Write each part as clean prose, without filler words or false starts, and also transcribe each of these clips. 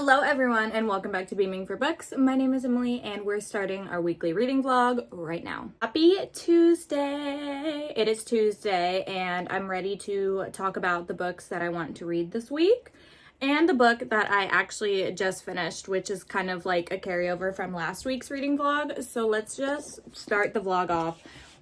Hello everyone and welcome back to Beaming for Books. My name is Emily and we're starting our weekly reading vlog right now. Happy Tuesday! It is Tuesday and I'm ready to talk about the books that I want to read this week and the book that I actually just finished, which is kind of like a carryover from last week's reading vlog. So let's just start the vlog off.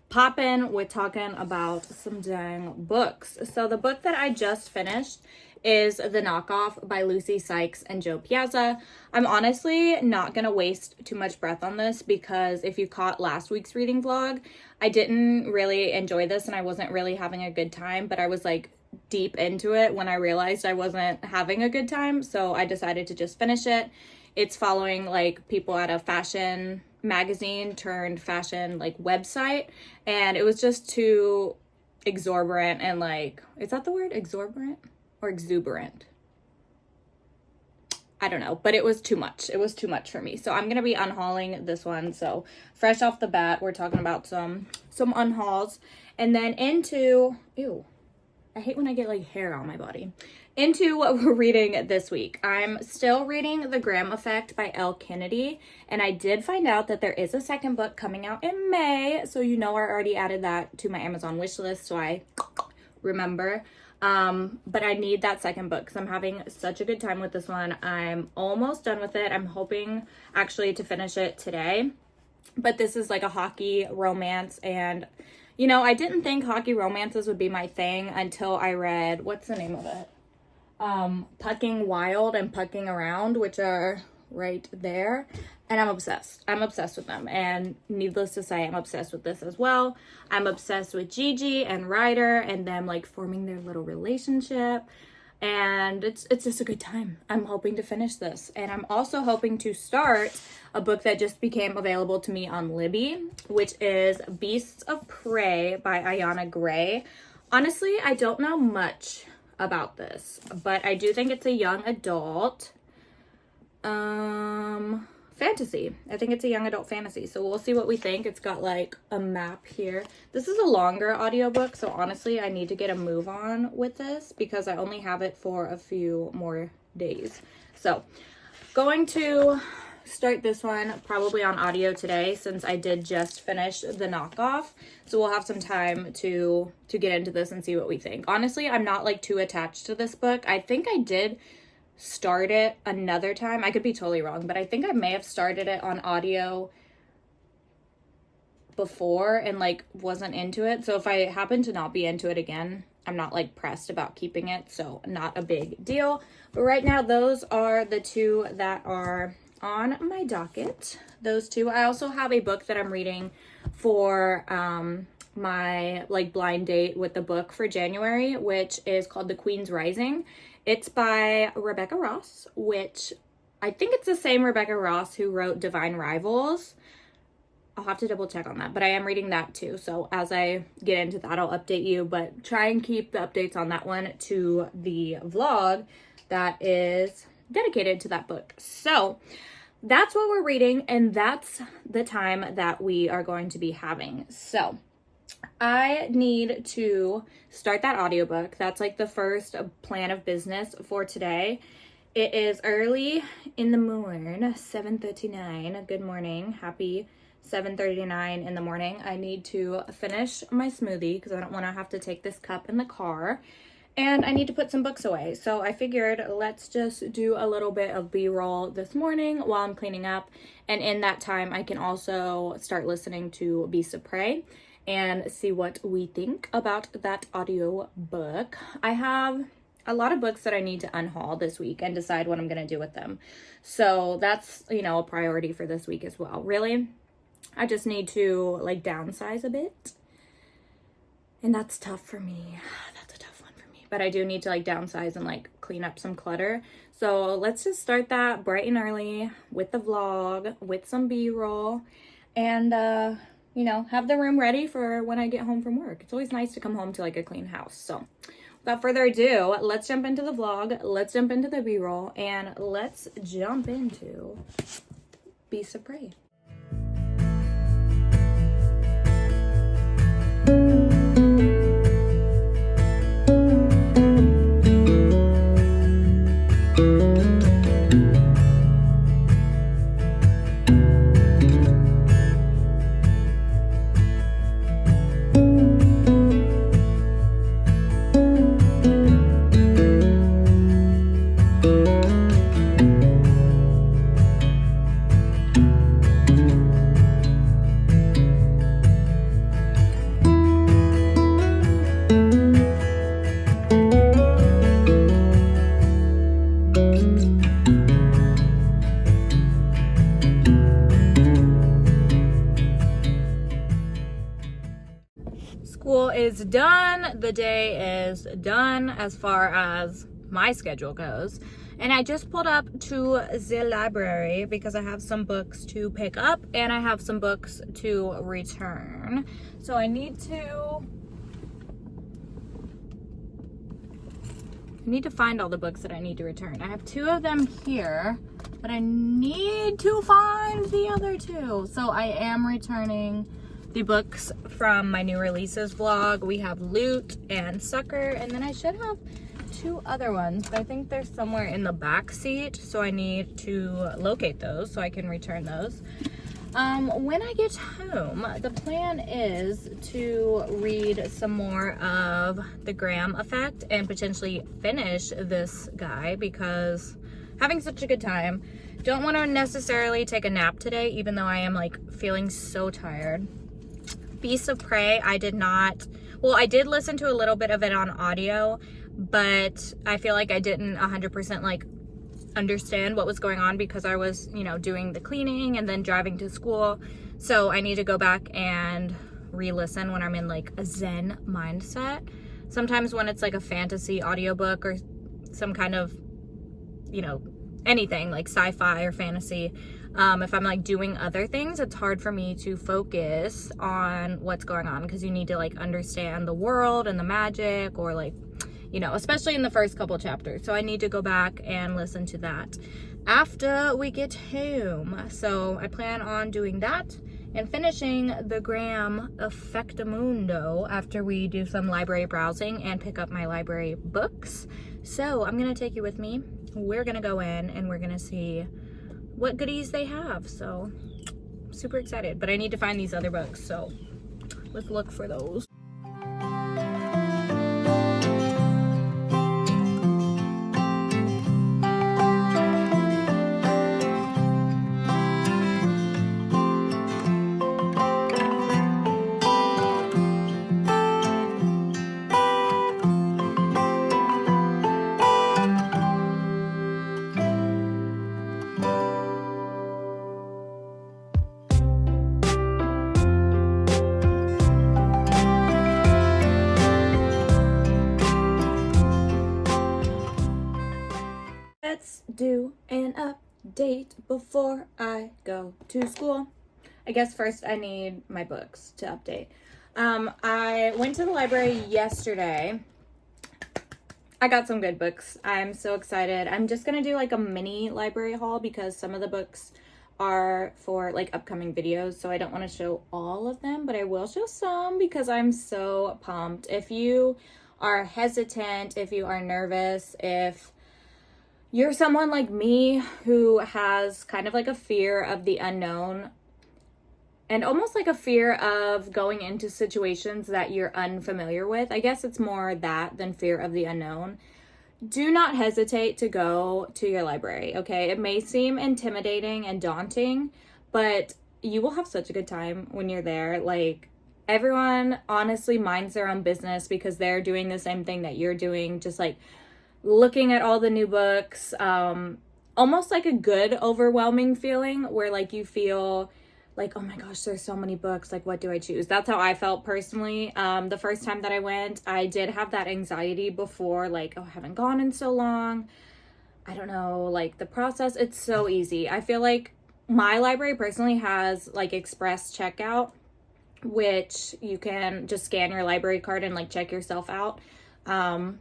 Pop in with talking about some dang books. So the book that I just finished is The Knockoff by Lucy Sykes and Joe Piazza. I'm honestly not gonna waste too much breath on this because if you caught last week's reading vlog, I didn't really enjoy this and I wasn't really having a good time, but I was like deep into it when I realized I wasn't having a good time, so I decided to just finish it. It's following like people at a fashion magazine turned fashion like website, and it was just too exorbitant and like, is that the word? Exorbitant? Or exuberant? I don't know, but it was too much. It was too much for me. So I'm gonna be unhauling this one. So fresh off the bat, we're talking about some unhauls. And then into, ew, I hate when I get like hair on my body. Into what we're reading this week. I'm still reading The Graham Effect by Elle Kennedy. And I did find out that there is a second book coming out in May. So you know I already added that to my Amazon wish list. So I remember. But I need that second book because I'm having such a good time with this one. I'm almost done with it. I'm hoping actually to finish it today. But this is like a hockey romance, and you know, I didn't think hockey romances would be my thing until I read, what's the name of it? Pucking Wild and Pucking Around, which are right there, and I'm obsessed. I'm obsessed with them, and needless to say, I'm obsessed with this as well. I'm obsessed with Gigi and Ryder and them like forming their little relationship, and it's just a good time. I'm hoping to finish this, and I'm also hoping to start a book that just became available to me on Libby, which is Beasts of Prey by Ayana Gray. Honestly, I don't know much about this, but I do think it's a young adult fantasy. I think it's a young adult fantasy, so we'll see what we think. It's got like a map here. This is a longer audiobook, so honestly I need to get a move on with this because I only have it for a few more days. So going to start this one probably on audio today since I did just finish The Knockoff, so we'll have some time to get into this and see what we think. Honestly, I'm not like too attached to this book. I think I did start it another time. I could be totally wrong, but I think I may have started it on audio before and like wasn't into it. So if I happen to not be into it again, I'm not like pressed about keeping it, so not a big deal. But right now, those are the two that are on my docket. Those two. I also have a book that I'm reading for my like blind date with the book for January, which is called The Queen's Rising. It's by Rebecca Ross, which I think it's the same Rebecca Ross who wrote Divine Rivals. I'll have to double check on that, but I am reading that too. So as I get into that, I'll update you, but try and keep the updates on that one to the vlog that is dedicated to that book. So that's what we're reading, and that's the time that we are going to be having. So I need to start that audiobook. That's like the first plan of business for today. It is early in the morning, 7:39. Good morning. Happy 7:39 in the morning. I need to finish my smoothie because I don't want to have to take this cup in the car. And I need to put some books away. So I figured let's just do a little bit of B-roll this morning while I'm cleaning up. And in that time, I can also start listening to Beasts of Prey and see what we think about that audio book. I have a lot of books that I need to unhaul this week and decide what I'm going to do with them. So that's, you know, a priority for this week as well. Really, I just need to like downsize a bit. And that's tough for me. That's a tough one for me. But I do need to like downsize and like clean up some clutter. So let's just start that bright and early with the vlog, with some B-roll, and you know, have the room ready for when I get home from work. It's always nice to come home to like a clean house. So without further ado, let's jump into the vlog, let's jump into the B-roll, and let's jump into Beasts of Prey. the day is done as far as my schedule goes. And I just pulled up to the library because I have some books to pick up and I have some books to return. So I need to find all the books that I need to return. I have 2 of them here, but I need to find the other 2. So I am returning the books from my new releases vlog. We have Loot and Sucker, and then I should have 2 other ones, but I think they're somewhere in the back seat, so I need to locate those so I can return those. When I get home, the plan is to read some more of The Graham Effect and potentially finish this guy because having such a good time. Don't want to necessarily take a nap today, even though I am like feeling so tired. Beasts of Prey, I did listen to a little bit of it on audio, but I feel like I didn't 100% like understand what was going on because I was, you know, doing the cleaning and then driving to school. So I need to go back and re-listen when I'm in like a Zen mindset. Sometimes when it's like a fantasy audiobook or some kind of, you know, anything like sci-fi or fantasy, if I'm like doing other things, it's hard for me to focus on what's going on because you need to like understand the world and the magic, or like, you know, especially in the first couple chapters. So I need to go back and listen to that after we get home. So I plan on doing that and finishing The Graham Effectamundo after we do some library browsing and pick up my library books. So I'm gonna take you with me. We're gonna go in and we're gonna see what goodies they have. So I'm super excited, but I need to find these other books, so let's look for those. Let's do an update before I go to school. I guess first I need my books to update. I went to the library yesterday. I got some good books. I'm so excited. I'm just gonna do like a mini library haul because some of the books are for like upcoming videos, so I don't want to show all of them, but I will show some because I'm so pumped. If you are hesitant, if you are nervous, if you're someone like me who has kind of like a fear of the unknown and almost like a fear of going into situations that you're unfamiliar with, I guess it's more that than fear of the unknown, do not hesitate to go to your library, okay? It may seem intimidating and daunting, but you will have such a good time when you're there. Like, everyone honestly minds their own business because they're doing the same thing that you're doing, just like looking at all the new books, almost like a good overwhelming feeling where like you feel like, oh my gosh, there's so many books, like what do I choose? That's how I felt personally. The first time that I went, I did have that anxiety before, like, oh, I haven't gone in so long, I don't know, like the process. It's so easy. I feel like my library personally has like express checkout, which you can just scan your library card and like check yourself out.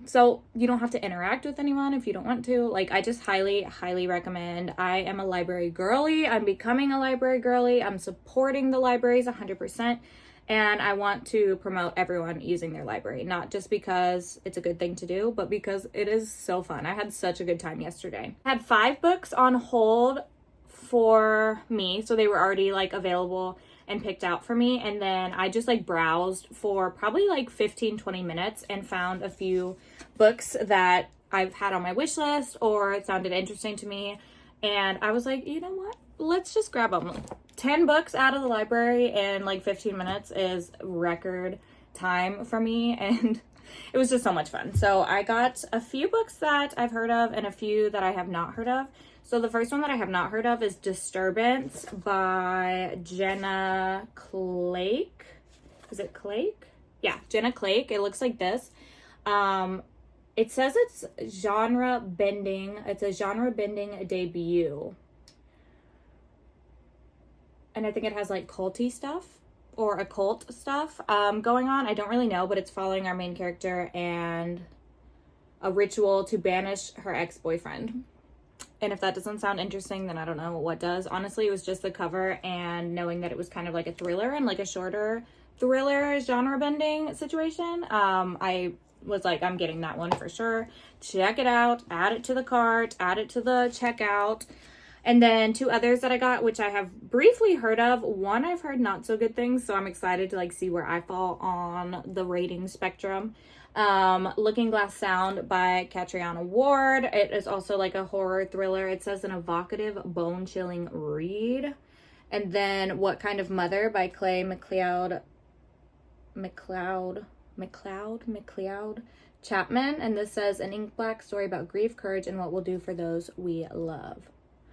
So you don't have to interact with anyone if you don't want to. Like, I just highly recommend. I am a library girly. I'm becoming a library girly. I'm supporting the libraries 100%. And I want to promote everyone using their library, not just because it's a good thing to do, but because it is so fun. I had such a good time yesterday. I had 5 books on hold for me, so they were already like available and picked out for me, and then I just like browsed for probably like 15-20 minutes and found a few books that I've had on my wish list or it sounded interesting to me, and I was like, you know what, let's just grab them. 10 books out of the library in like 15 minutes is record time for me, and it was just so much fun. So I got a few books that I've heard of and a few that I have not heard of. So the first one that I have not heard of is Disturbance by Jenna Clake. Is it Clake? Yeah, Jenna Clake. It looks like this. It says it's genre bending. It's a genre bending debut. And I think it has like culty stuff or occult stuff going on. I don't really know, but it's following our main character and a ritual to banish her ex-boyfriend. And if that doesn't sound interesting, then I don't know what does. Honestly, it was just the cover and knowing that it was kind of like a thriller and like a shorter thriller genre bending situation. I was like, I'm getting that one for sure. Check it out, add it to the cart, add it to the checkout. And then 2 others that I got, which I have briefly heard of. One I've heard not so good things, so I'm excited to like see where I fall on the rating spectrum. Looking Glass Sound by Catriona Ward. It is also like a horror thriller. It says an evocative, bone-chilling read. And then What Kind of Mother by Clay McLeod Chapman. And this says an ink black story about grief, courage, and what we'll do for those we love.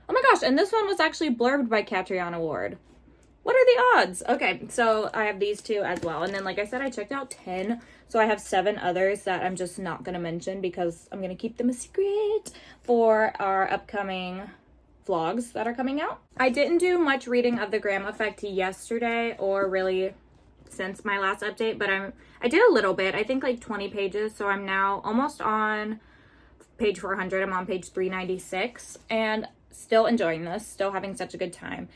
Oh my gosh, and this one was actually blurbed by Catriona Ward. What are the odds? Okay, so I have these 2 as well. And then, like I said, I checked out 10. So I have 7 others that I'm just not going to mention because I'm going to keep them a secret for our upcoming vlogs that are coming out. I didn't do much reading of The Graham Effect yesterday or really since my last update, but I did a little bit. I think like 20 pages. So I'm now almost on page 400. I'm on page 396 and still enjoying this, still having such a good time.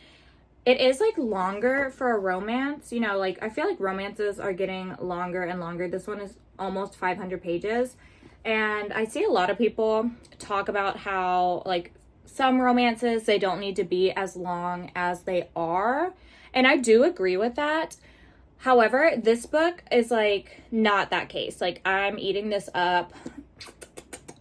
It is like longer for a romance, you know, like I feel like romances are getting longer and longer. This one is almost 500 pages. And I see a lot of people talk about how like some romances, they don't need to be as long as they are. And I do agree with that. However, this book is like not that case. Like I'm eating this up.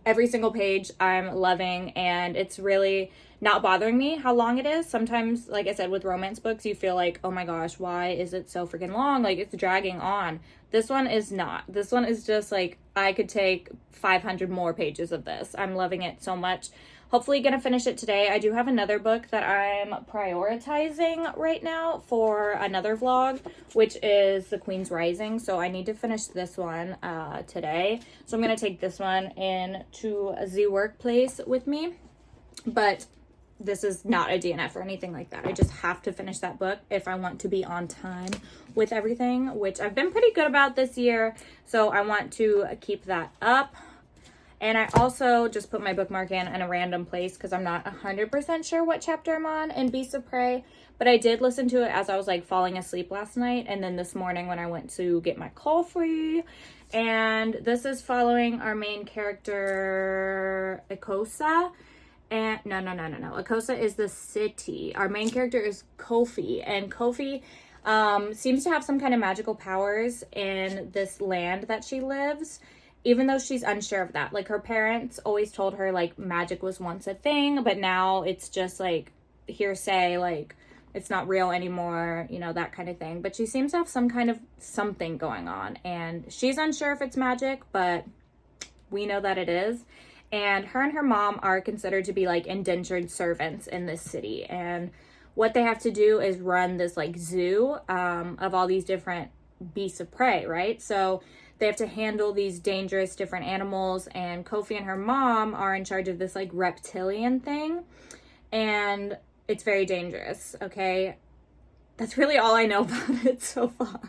Every single page I'm loving, and it's really not bothering me how long it is. Sometimes, like I said, with romance books, you feel like, oh my gosh, why is it so freaking long? Like it's dragging on. This one is not. This one is just like, I could take 500 more pages of this. I'm loving it so much. Hopefully gonna finish it today. I do have another book that I'm prioritizing right now for another vlog, which is The Queen's Rising. So I need to finish this one today. So I'm gonna take this one into the workplace with me. But this is not a DNF or anything like that. I just have to finish that book if I want to be on time with everything, which I've been pretty good about this year. So I want to keep that up. And I also just put my bookmark in a random place because I'm not 100% sure what chapter I'm on in Beasts of Prey. But I did listen to it as I was like falling asleep last night. And then this morning when I went to get my coffee. And this is following our main character, Ikosa. And no. Ikosa is the city. Our main character is Kofi. And Kofi seems to have some kind of magical powers in this land that she lives. Even though she's unsure of that. Like her parents always told her like magic was once a thing, but now it's just like hearsay, like it's not real anymore, you know, that kind of thing. But she seems to have some kind of something going on and she's unsure if it's magic, but we know that it is. And her mom are considered to be like indentured servants in this city. And what they have to do is run this like zoo of all these different beasts of prey, right? So they have to handle these dangerous different animals, and Kofi and her mom are in charge of this like reptilian thing, and it's very dangerous, okay? That's really all I know about it so far.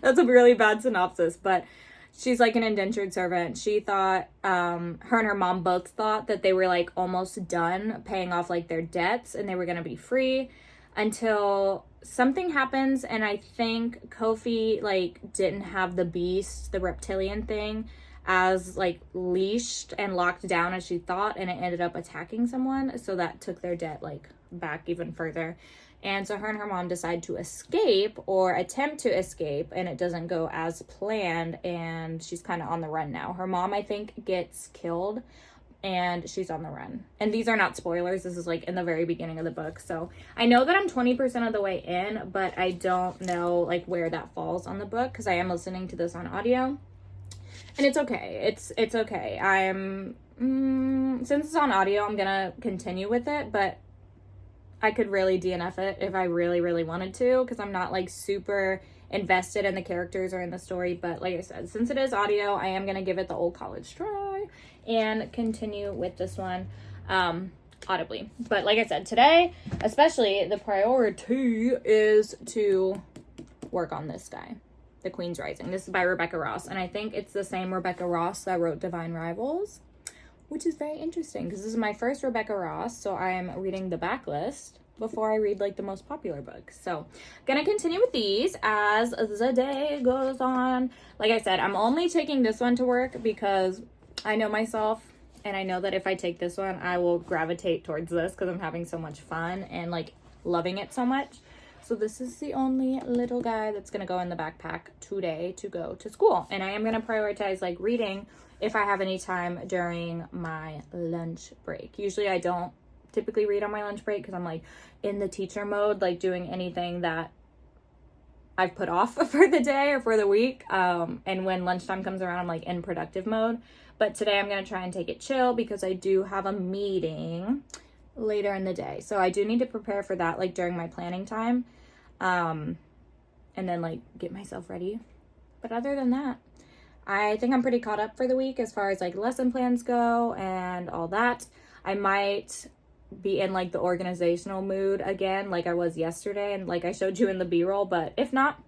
That's a really bad synopsis, but she's like an indentured servant. She thought, her and her mom both thought that they were like almost done paying off like their debts and they were gonna be free until something happens, and I think Kofi like didn't have the beast, the reptilian thing, as like leashed and locked down as she thought, and it ended up attacking someone, so that took their debt like back even further. And so her and her mom decide to escape or attempt to escape, and it doesn't go as planned, and she's kind of on the run now. Her mom, I think, gets killed and she's on the run. And these are not spoilers. This is like in the very beginning of the book. So I know that I'm 20% of the way in, but I don't know like where that falls on the book because I am listening to this on audio. And it's okay. It's okay. Since it's on audio, I'm gonna continue with it, but I could really DNF it if I really, really wanted to, because I'm not like super invested in the characters or in the story. But like I said, since it is audio, I am going to give it the old college try and continue with this one audibly. But like I said, today, especially, the priority is to work on this guy, The Queen's Rising. This is by Rebecca Ross, and I think it's the same Rebecca Ross that wrote Divine Rivals, which is very interesting because this is my first Rebecca Ross, so I am reading the backlist before I read like the most popular books. So gonna continue with these as the day goes on. Like I said, I'm only taking this one to work because I know myself, and I know that if I take this one, I will gravitate towards this because I'm having so much fun and like loving it so much. So this is the only little guy that's going to go in the backpack today to go to school. And I am going to prioritize like reading if I have any time during my lunch break. Usually I don't typically read on my lunch break because I'm like in the teacher mode, like doing anything that I've put off for the day or for the week. And when lunchtime comes around, I'm like in productive mode. But today I'm going to try and take it chill because I do have a meeting later in the day. So I do need to prepare for that like during my planning time. And then like get myself ready. But other than that, I think I'm pretty caught up for the week as far as like lesson plans go and all that. I might be in like the organizational mood again like I was yesterday and like I showed you in the B-roll, but if not,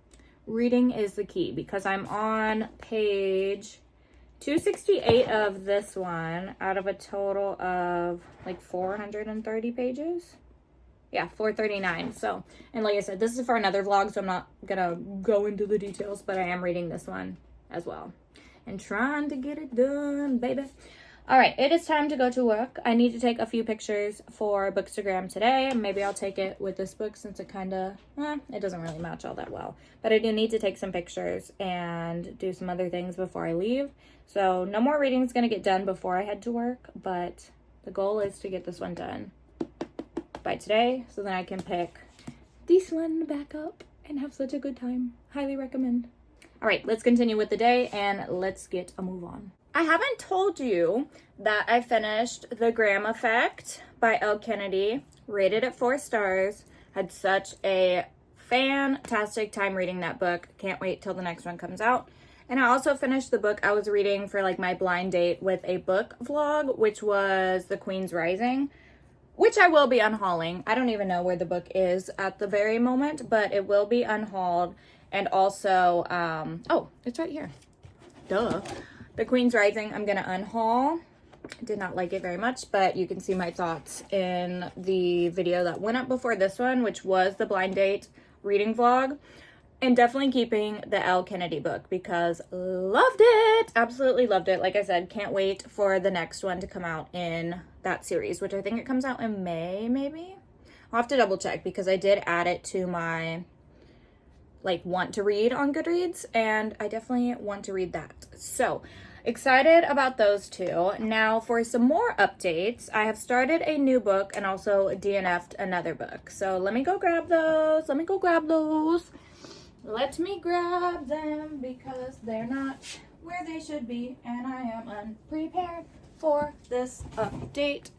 reading is the key because I'm on page 268 of this one out of a total of like 430 pages. Yeah, 439. So, and like I said, this is for another vlog, so I'm not gonna go into the details, but I am reading this one as well and trying to get it done, baby. All right, it is time to go to work. I need to take a few pictures for Bookstagram today. Maybe I'll take it with this book since it kind of, it doesn't really match all that well. But I do need to take some pictures and do some other things before I leave. So no more reading is going to get done before I head to work, but the goal is to get this one done by today so then I can pick this one back up and have such a good time. Highly recommend. All right, let's continue with the day and let's get a move on. I haven't told you that I finished The Graham Effect by Elle Kennedy, rated at 4 stars. Had such a fantastic time reading that book. Can't wait till the next one comes out. And I also finished the book I was reading for like my blind date with a book vlog, which was The Queen's Rising, which I will be unhauling. I don't even know where the book is at the very moment, but it will be unhauled. And also, oh, it's right here. Duh. The Queen's Rising, I'm going to unhaul. I did not like it very much, but you can see my thoughts in the video that went up before this one, which was the blind date reading vlog. And definitely keeping the Elle Kennedy book because loved it. Absolutely loved it. Like I said, can't wait for the next one to come out in that series, which I think it comes out in May, maybe? I'll have to double check because I did add it to my like want to read on Goodreads, and I definitely want to read that. So excited about those two. Now for some more updates, I have started a new book and also DNF'd another book. So let me go grab those. Let me grab them because they're not where they should be, and I am unprepared for this update.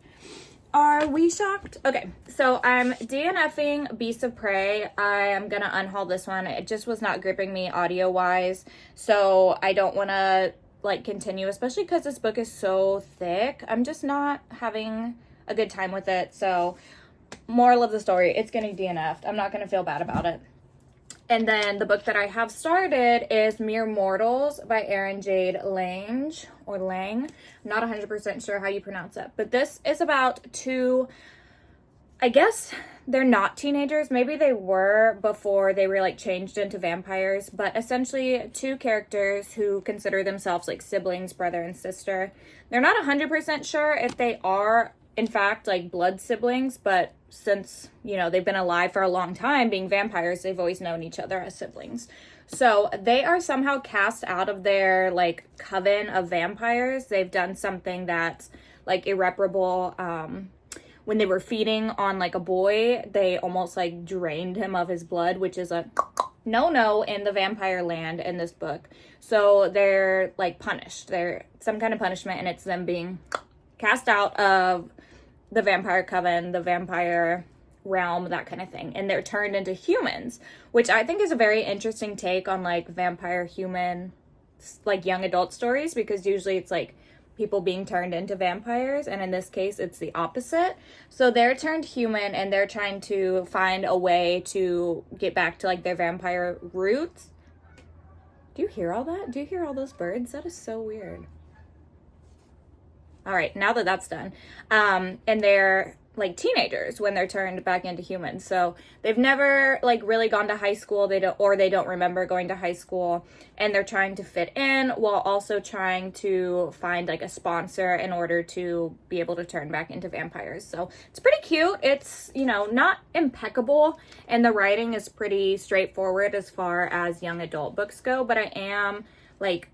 Are we shocked? Okay, so I'm DNFing Beasts of Prey. I am gonna unhaul this one. It just was not gripping me audio-wise, so I don't want to like continue, especially because this book is so thick. I'm just not having a good time with it. So moral of the story, it's getting DNF'd. I'm not gonna feel bad about it. And then the book that I have started is Mere Mortals by Erin Jade Lang, or Lang. I'm not 100% sure how you pronounce it. But this is about two, I guess they're not teenagers. Maybe they were before they were like changed into vampires. But essentially two characters who consider themselves like siblings, brother and sister. They're not 100% sure if they are in fact like blood siblings, but since, you know, they've been alive for a long time being vampires, they've always known each other as siblings. So they are somehow cast out of their like coven of vampires. They've done something that's like irreparable. When they were feeding on like a boy, they almost like drained him of his blood, which is a no in the vampire land in this book. So they're like punished. They're some kind of punishment, and it's them being cast out of the vampire coven, the vampire realm, that kind of thing. And they're turned into humans, which I think is a very interesting take on like vampire human, like young adult stories, because usually it's like people being turned into vampires, and in this case it's the opposite. So they're turned human and they're trying to find a way to get back to like their vampire roots. Do you hear all that? Do you hear all those birds? That is so weird. All right, now that that's done, and they're like teenagers when they're turned back into humans. So they've never like really gone to high school. They don't remember going to high school, and they're trying to fit in while also trying to find like a sponsor in order to be able to turn back into vampires. So it's pretty cute. It's, you know, not impeccable, and the writing is pretty straightforward as far as young adult books go, but I am like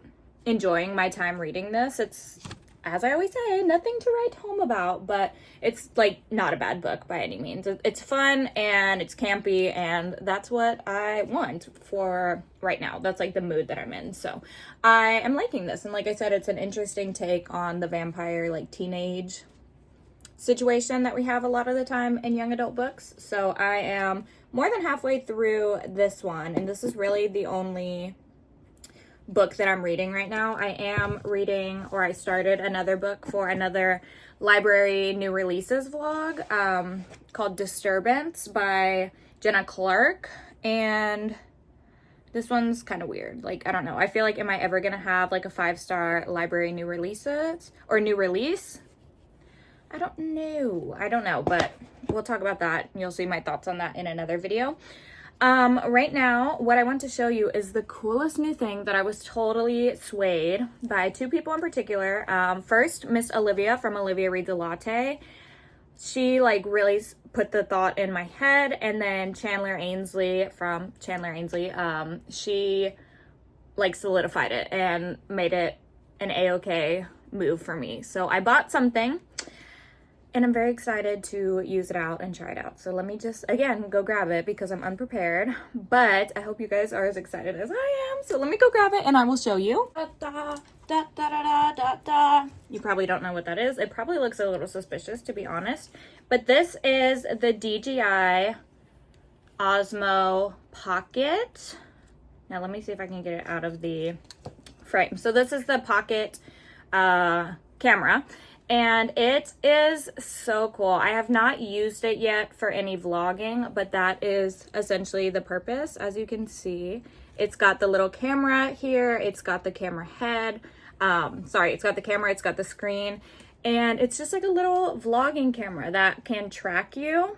enjoying my time reading this. It's, as I always say, nothing to write home about, but it's like not a bad book by any means. It's fun and it's campy, and that's what I want for right now. That's like the mood that I'm in. So I am liking this. And like I said, it's an interesting take on the vampire, like teenage situation that we have a lot of the time in young adult books. So I am more than halfway through this one, and this is really the only book that I'm reading right now. I am reading, or I started another book for another library new releases vlog called Disturbance by Jenna Clark, and this one's kind of weird. Like, I don't know, I feel like, am I ever gonna have like a 5-star library new releases or new release? I don't know, but we'll talk about that. You'll see my thoughts on that in another video. Right now, what I want to show you is the coolest new thing that I was totally swayed by 2 people in particular. First, Miss Olivia from Olivia Reads a Latte. She like really put the thought in my head, and then Chandler Ainsley from Chandler Ainsley, she like solidified it and made it an a-okay move for me. So I bought something, and I'm very excited to use it out and try it out. So let me just, again, go grab it because I'm unprepared. But I hope you guys are as excited as I am. So let me go grab it and I will show you. Da, da, da, da, da, da, da. You probably don't know what that is. It probably looks a little suspicious, to be honest. But this is the DJI Osmo Pocket. Now let me see if I can get it out of the frame. So this is the Pocket camera. And it is so cool. I have not used it yet for any vlogging, but that is essentially the purpose. As you can see, it's got the little camera here. It's got the camera head. It's got the camera, it's got the screen. And it's just like a little vlogging camera that can track you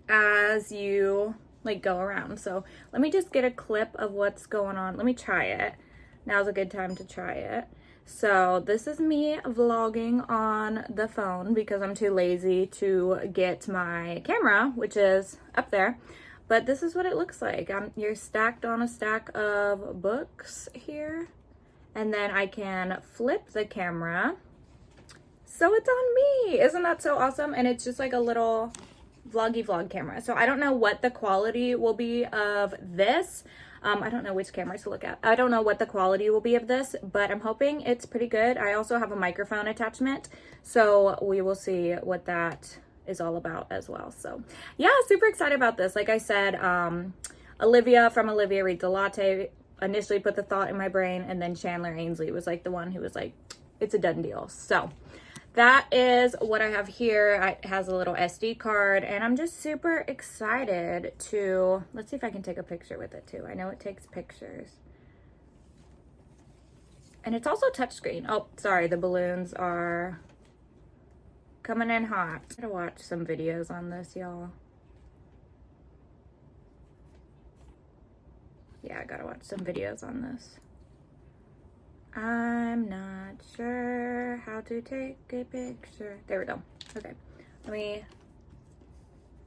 as you like go around. So let me just get a clip of what's going on. Let me try it. Now's a good time to try it. So this is me vlogging on the phone because I'm too lazy to get my camera, which is up there. But this is what it looks like. You're stacked on a stack of books here. And then I can flip the camera. So it's on me. Isn't that so awesome? And it's just like a little vlog camera. So I don't know what the quality will be of this. I don't know which camera to look at. I don't know what the quality will be of this, but I'm hoping it's pretty good. I also have a microphone attachment, so we will see what that is all about as well. So yeah, super excited about this. Like I said, Olivia from Olivia Reads a Latte initially put the thought in my brain, and then Chandler Ainsley was like the one who was like, it's a done deal. So that is what I have here. It has a little SD card, and I'm just super excited to, let's see if I can take a picture with it too. I know it takes pictures. And it's also touchscreen. Oh, sorry, the balloons are coming in hot. I gotta watch some videos on this, y'all. Yeah, I gotta watch some videos on this. I'm not sure how to take a picture. There we go. Okay, let me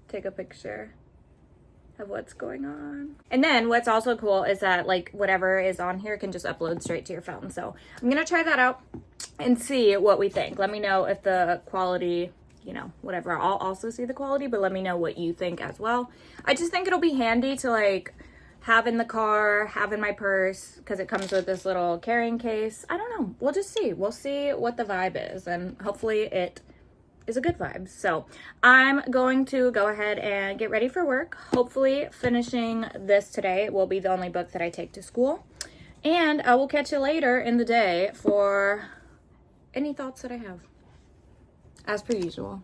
take a picture of what's going on. And then what's also cool is that like whatever is on here can just upload straight to your phone. So I'm gonna try that out and see what we think. Let me know if the quality, you know, whatever. I'll also see the quality, but let me know what you think as well. I just think it'll be handy to like have in the car, have in my purse, because it comes with this little carrying case. I don't know. We'll just see. We'll see what the vibe is, and hopefully it is a good vibe. So I'm going to go ahead and get ready for work. Hopefully finishing this today will be the only book that I take to school. And I will catch you later in the day for any thoughts that I have, as per usual.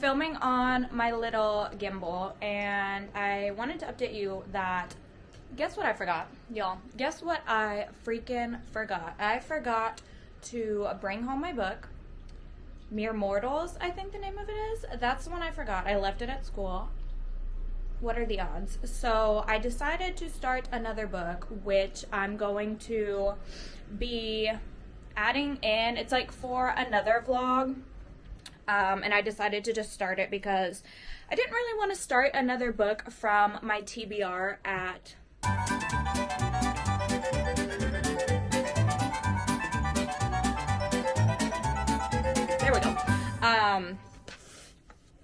Filming on my little gimbal, and I wanted to update you that guess what I forgot, y'all. Guess what I freaking forgot. I forgot to bring home my book, Mere Mortals, I think the name of it is. That's the one I forgot. I left it at school. What are the odds? So I decided to start another book, which I'm going to be adding in. It's like for another vlog. And I decided to just start it because I didn't really want to start another book from my TBR at there we go.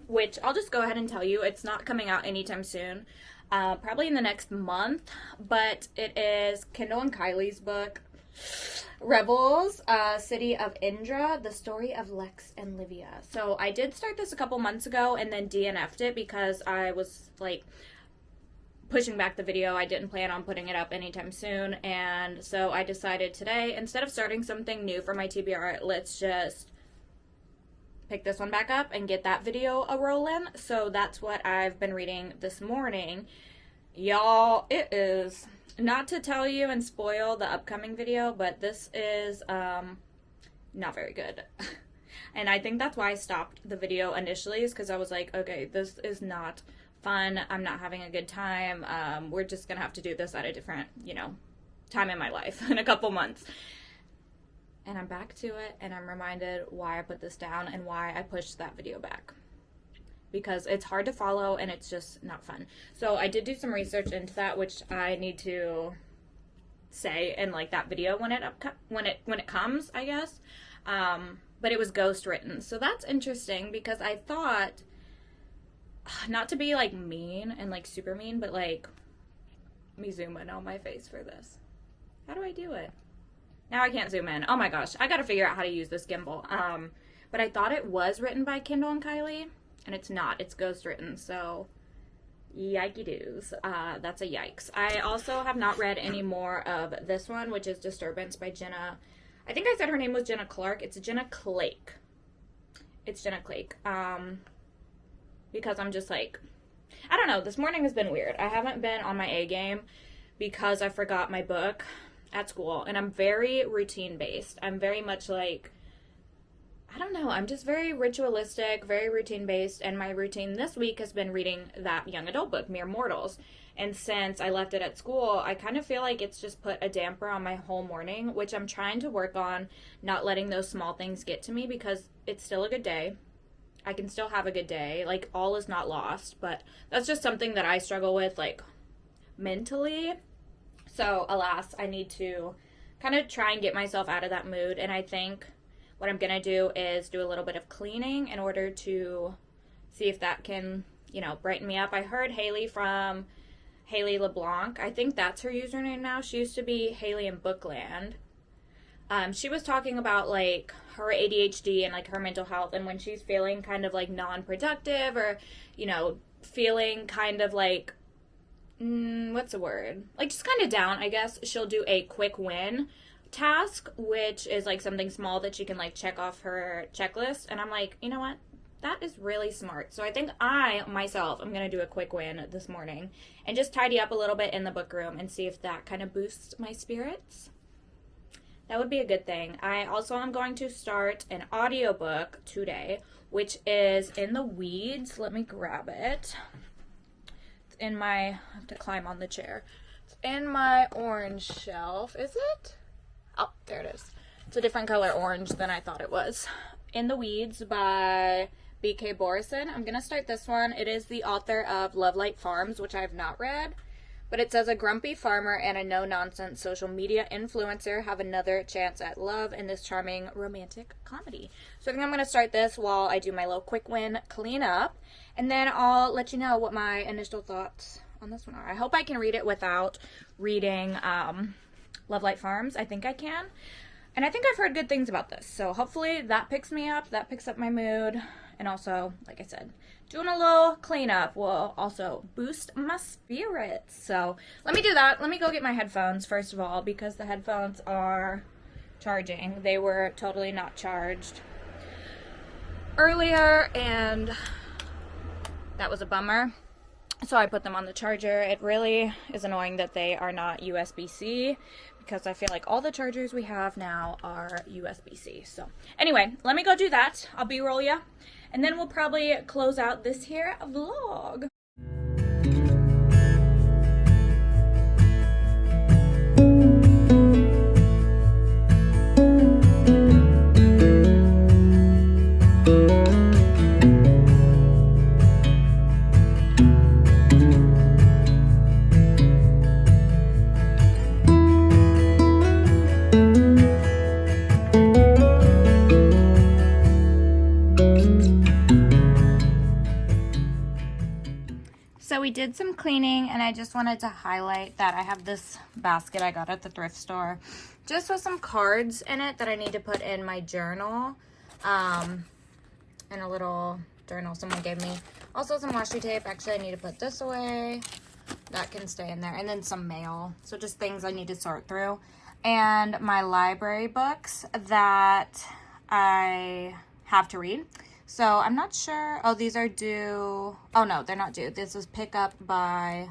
Which I'll just go ahead and tell you, it's not coming out anytime soon. Probably in the next month, but it is Kendall and Kylie's book, Rebels, City of Indra, the story of Lex and Livia. So I did start this a couple months ago and then DNF'd it because I was like pushing back the video. I didn't plan on putting it up anytime soon, and so I decided today, instead of starting something new for my TBR, let's just pick this one back up and get that video a rolling. So that's what I've been reading this morning. Y'all, it is, not to tell you and spoil the upcoming video, but this is not very good. And I think that's why I stopped the video initially, is because I was like, okay, this is not fun. I'm not having a good time. We're just gonna have to do this at a different, time in my life in a couple months. And I'm back to it, and I'm reminded why I put this down and why I pushed that video back. Because it's hard to follow and it's just not fun. So I did do some research into that, which I need to say in like that video when it comes, I guess. But it was ghost written. So that's interesting because I thought, not to be like mean and like super mean, but like, let me zoom in on my face for this. How do I do it? Now I can't zoom in. Oh my gosh, I gotta figure out how to use this gimbal. But I thought it was written by Kendall and Kylie. And it's not. It's ghost written, so yikey doos. That's a yikes. I also have not read any more of this one, which is Disturbance by Jenna. I think I said her name was Jenna Clark. It's Jenna Clake. It's Jenna Clake. Because I'm just like, I don't know. This morning has been weird. I haven't been on my A game because I forgot my book at school. And I'm very routine based. I'm very much like, I don't know, I'm just very ritualistic, very routine-based, and my routine this week has been reading that young adult book, Mere Mortals. And since I left it at school, I kind of feel like it's just put a damper on my whole morning, which I'm trying to work on, not letting those small things get to me, because it's still a good day. I can still have a good day. Like, all is not lost, but that's just something that I struggle with, like, mentally. So, alas, I need to kind of try and get myself out of that mood, and I think what I'm going to do is do a little bit of cleaning in order to see if that can, brighten me up. I heard Haley from Haley LeBlanc. I think that's her username now. She used to be Haley in Bookland. She was talking about, like, her ADHD and, like, her mental health, and when she's feeling kind of, like, non-productive or, feeling kind of, like, what's the word? Like, just kind of down, I guess, she'll do a quick win task, which is like something small that she can like check off her checklist. And I'm like, you know what, That is really smart. So I think I, myself, am going to do a quick win this morning and just tidy up a little bit in the book room and see if that kind of boosts my spirits. That would be a good thing. I also am going to start an audiobook today, which is In the Weeds. Let me grab it. It's in my, I have to climb on the chair. It's in my orange shelf. Is it? Oh, there it is. It's a different color orange than I thought it was. In the Weeds by B.K. Borison. I'm going to start this one. It is the author of Love Light Farms, which I have not read. But it says a grumpy farmer and a no-nonsense social media influencer have another chance at love in this charming romantic comedy. So I think I'm going to start this while I do my little quick win cleanup. And then I'll let you know what my initial thoughts on this one are. I hope I can read it without reading Love Light Farms. I think I can. And I think I've heard good things about this. So hopefully that picks me up. That picks up my mood. And also, like I said, doing a little cleanup will also boost my spirits. So let me do that. Let me go get my headphones first of all, because the headphones are charging. They were totally not charged earlier, and that was a bummer. So I put them on the charger. It really is annoying that they are not USB-C, because I feel like all the chargers we have now are USB-C. So anyway, let me go do that. I'll B-roll ya. And then we'll probably close out this here vlog. So we did some cleaning, and I just wanted to highlight that I have this basket I got at the thrift store just with some cards in it that I need to put in my journal, and a little journal someone gave me. Also some washi tape. Actually, I need to put this away. That can stay in there. And then some mail. So just things I need to sort through. And my library books that I have to read. So I'm not sure. Oh, these are due. Oh, no, they're not due. This is pick up by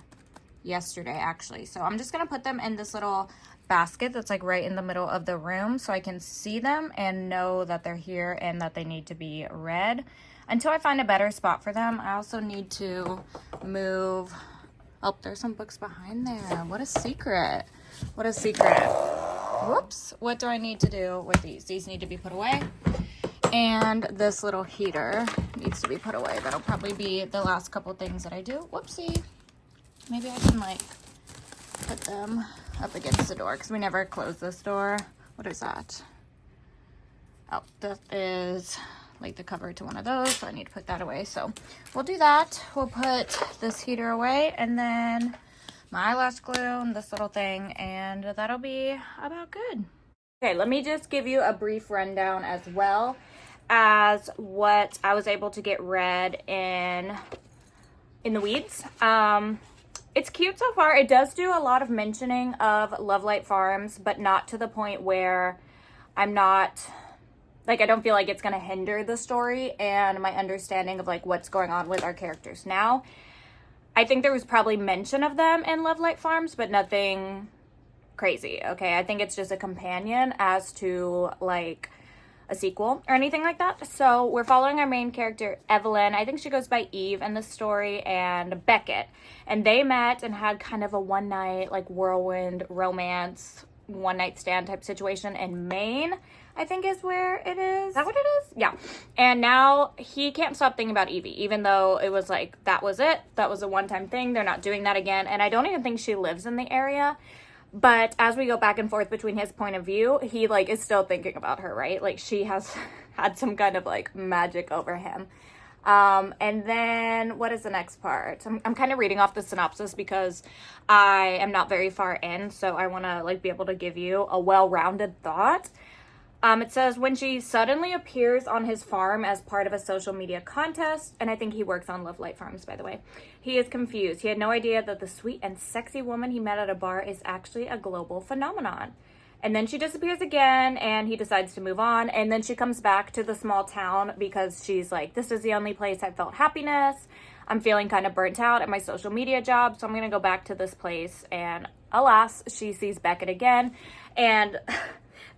yesterday, actually. So I'm just going to put them in this little basket that's like right in the middle of the room so I can see them and know that they're here and that they need to be read. Until I find a better spot for them, I also need to move. Oh, there's some books behind there. What a secret. What a secret. Whoops. What do I need to do with these? These need to be put away. And this little heater needs to be put away. That'll probably be the last couple things that I do. Whoopsie. Maybe I can like put them up against the door because we never close this door. What is that? Oh, that is like the cover to one of those. So I need to put that away. So we'll do that. We'll put this heater away and then my eyelash glue and this little thing, and that'll be about good. Okay, let me just give you a brief rundown as well as what I was able to get read in the Weeds. It's cute so far. It does do a lot of mentioning of Love Light Farms, but not to the point where I'm not, like, I don't feel like it's going to hinder the story and my understanding of, like, what's going on with our characters now. I think there was probably mention of them in Love Light Farms, but nothing crazy, okay? I think it's just a companion as to, like, a sequel or anything like that. So we're following our main character, Evelyn. I think she goes by Eve in the story, and Beckett. And they met and had kind of a one-night, like, whirlwind romance, one-night stand type situation in Maine, I think is where it is. Is that what it is? Yeah. And now he can't stop thinking about Evie, even though it was like, that was it. That was a one-time thing. They're not doing that again. And I don't even think she lives in the area. But as we go back and forth between his point of view, he, like, is still thinking about her, right? Like, she has had some kind of, like, magic over him. And then what is the next part? I'm kind of reading off the synopsis because I am not very far in, so I want to, like, be able to give you a well-rounded thought. It says, when she suddenly appears on his farm as part of a social media contest, and I think he works on Love Light Farms, by the way, he is confused. He had no idea that the sweet and sexy woman he met at a bar is actually a global phenomenon. And then she disappears again, and he decides to move on. And then she comes back to the small town because she's like, this is the only place I felt happiness. I'm feeling kind of burnt out at my social media job, so I'm going to go back to this place. And alas, she sees Beckett again. And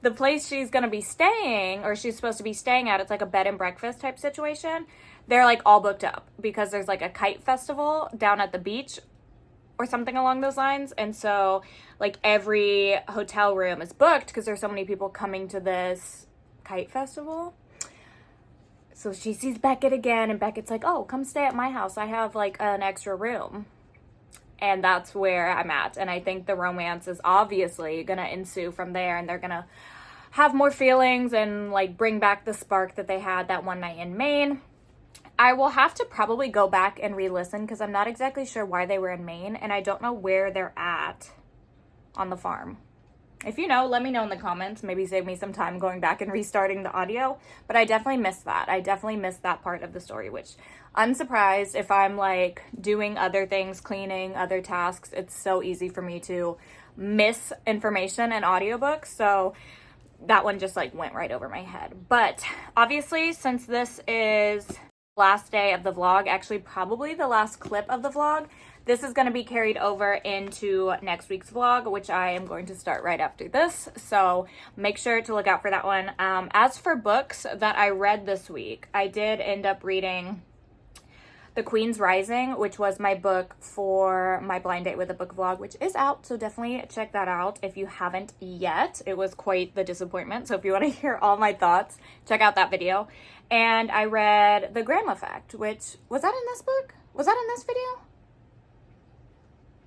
the place she's going to be staying, or she's supposed to be staying at, it's like a bed and breakfast type situation. They're like all booked up because there's like a kite festival down at the beach or something along those lines. And so like every hotel room is booked because there's so many people coming to this kite festival. So she sees Beckett again, and Beckett's like, oh, come stay at my house. I have like an extra room. And that's where I'm at. And I think the romance is obviously going to ensue from there, and they're going to have more feelings and like bring back the spark that they had that one night in Maine. I will have to probably go back and re-listen because I'm not exactly sure why they were in Maine, and I don't know where they're at on the farm. If you know, let me know in the comments. Maybe save me some time going back and restarting the audio. But I definitely missed that. I definitely missed that part of the story, which I'm surprised if I'm like doing other things, cleaning, other tasks. It's so easy for me to miss information in audiobooks. So that one just like went right over my head. But obviously, since this is last day of the vlog, actually probably the last clip of the vlog, this is going to be carried over into next week's vlog, which I am going to start right after this. So make sure to look out for that one. As for books that I read this week, I did end up reading The Queen's Rising, which was my book for my blind date with a book vlog, which is out. So definitely check that out if you haven't yet. It was quite the disappointment. So if you want to hear all my thoughts, check out that video. And I read The Graham Effect, which, was that in this book? Was that in this video?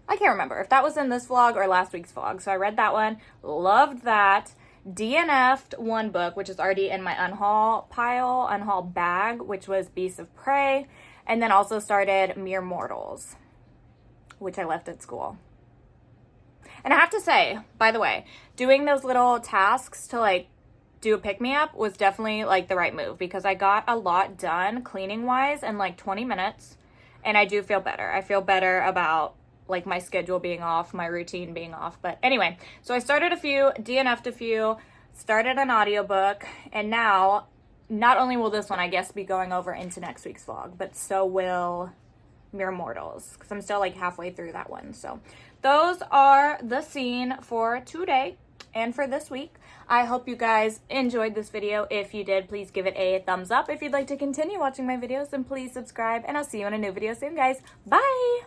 I can't remember if that was in this vlog or last week's vlog. So I read that one, loved that. DNF'd one book, which is already in my unhaul pile, unhaul bag, which was Beasts of Prey. And then also started Mere Mortals, which I left at school. And I have to say, by the way, doing those little tasks to like do a pick-me-up was definitely like the right move because I got a lot done cleaning-wise in like 20 minutes. And I do feel better. I feel better about like my schedule being off, my routine being off. But anyway, so I started a few, DNF'd a few, started an audiobook, and now not only will this one, I guess, be going over into next week's vlog, but so will Mere Mortals, because I'm still like halfway through that one. So those are the scene for today and for this week. I hope you guys enjoyed this video. If you did, please give it a thumbs up. If you'd like to continue watching my videos, then please subscribe, and I'll see you in a new video soon, guys. Bye!